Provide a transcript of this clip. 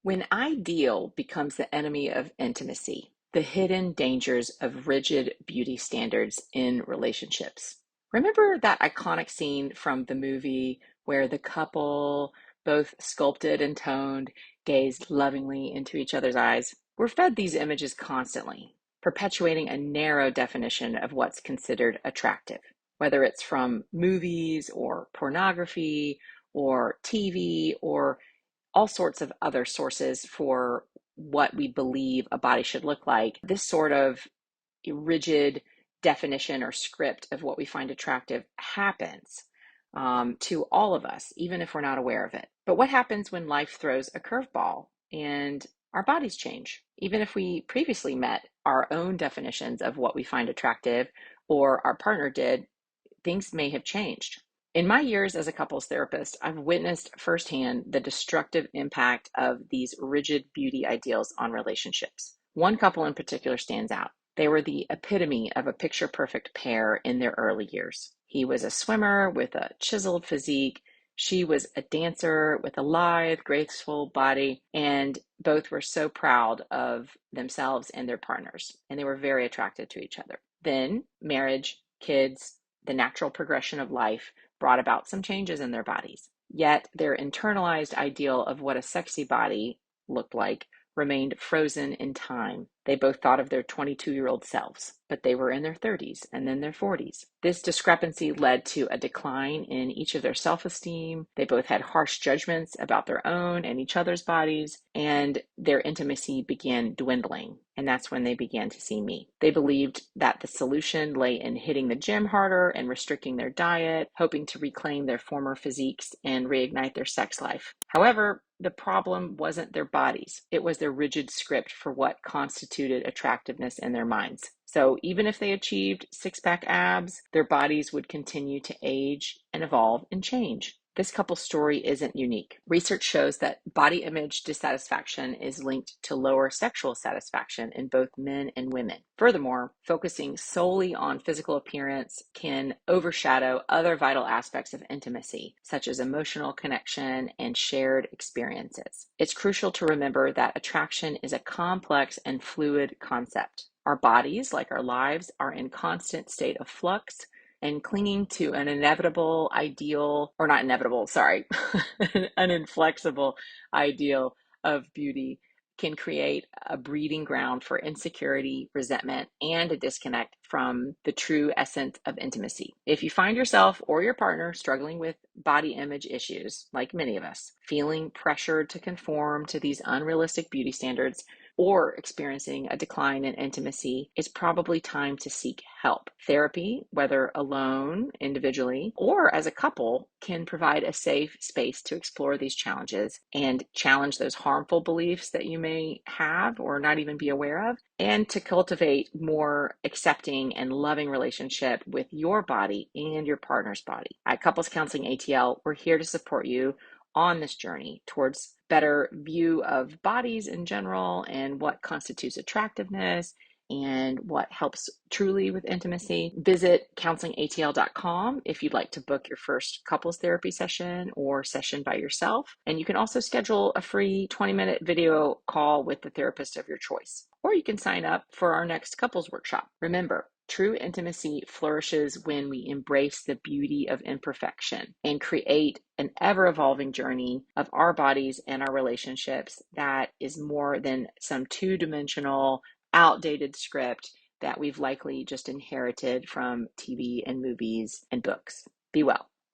When ideal becomes the enemy of intimacy, the hidden dangers of rigid beauty standards in relationships. Remember that iconic scene from the movie where the couple, both sculpted and toned, gazed lovingly into each other's eyes? We're fed these images constantly, perpetuating a narrow definition of what's considered attractive, whether it's from movies or pornography or TV or all sorts of other sources for what we believe a body should look like. This sort of rigid definition or script of what we find attractive happens to all of us, even if we're not aware of it. But what happens when life throws a curveball and our bodies change? Even if we previously met our own definitions of what we find attractive or our partner did, things may have changed. In my years as a couples therapist, I've witnessed firsthand the destructive impact of these rigid beauty ideals on relationships. One couple in particular stands out. They were the epitome of a picture perfect pair in their early years. He was a swimmer with a chiseled physique. She was a dancer with a lithe, graceful body, and both were so proud of themselves and their partners, and they were very attracted to each other. Then marriage, kids, the natural progression of life brought about some changes in their bodies. Yet their internalized ideal of what a sexy body looked like remained frozen in time. They both thought of their 22-year-old selves, but they were in their 30s and then their 40s. This discrepancy led to a decline in each of their self-esteem. They both had harsh judgments about their own and each other's bodies, and their intimacy began dwindling. And that's when they began to see me. They believed that the solution lay in hitting the gym harder and restricting their diet, hoping to reclaim their former physiques and reignite their sex life. However, the problem wasn't their bodies. It was their rigid script for what constituted attractiveness in their minds. So even if they achieved six-pack abs, their bodies would continue to age and evolve and change. This couple's story isn't unique. Research shows that body image dissatisfaction is linked to lower sexual satisfaction in both men and women. Furthermore, focusing solely on physical appearance can overshadow other vital aspects of intimacy, such as emotional connection and shared experiences. It's crucial to remember that attraction is a complex and fluid concept. Our bodies, like our lives, are in constant state of flux, and clinging to an inevitable ideal, or not inevitable, sorry, an inflexible ideal of beauty can create a breeding ground for insecurity, resentment, and a disconnect from the true essence of intimacy. If you find yourself or your partner struggling with body image issues, like many of us, feeling pressured to conform to these unrealistic beauty standards, or experiencing a decline in intimacy, it's probably time to seek help. Therapy, whether alone, individually, or as a couple, can provide a safe space to explore these challenges and challenge those harmful beliefs that you may have or not even be aware of, and to cultivate more accepting and loving relationship with your body and your partner's body. At Couples Counseling ATL, we're here to support you on this journey towards better view of bodies in general and what constitutes attractiveness and what helps truly with intimacy. Visit counselingatl.com if you'd like to book your first couples therapy session or session by yourself. And you can also schedule a free 20-minute video call with the therapist of your choice. Or you can sign up for our next couples workshop. Remember, true intimacy flourishes when we embrace the beauty of imperfection and create an ever-evolving journey of our bodies and our relationships that is more than some two-dimensional, outdated script that we've likely just inherited from TV and movies and books. Be well.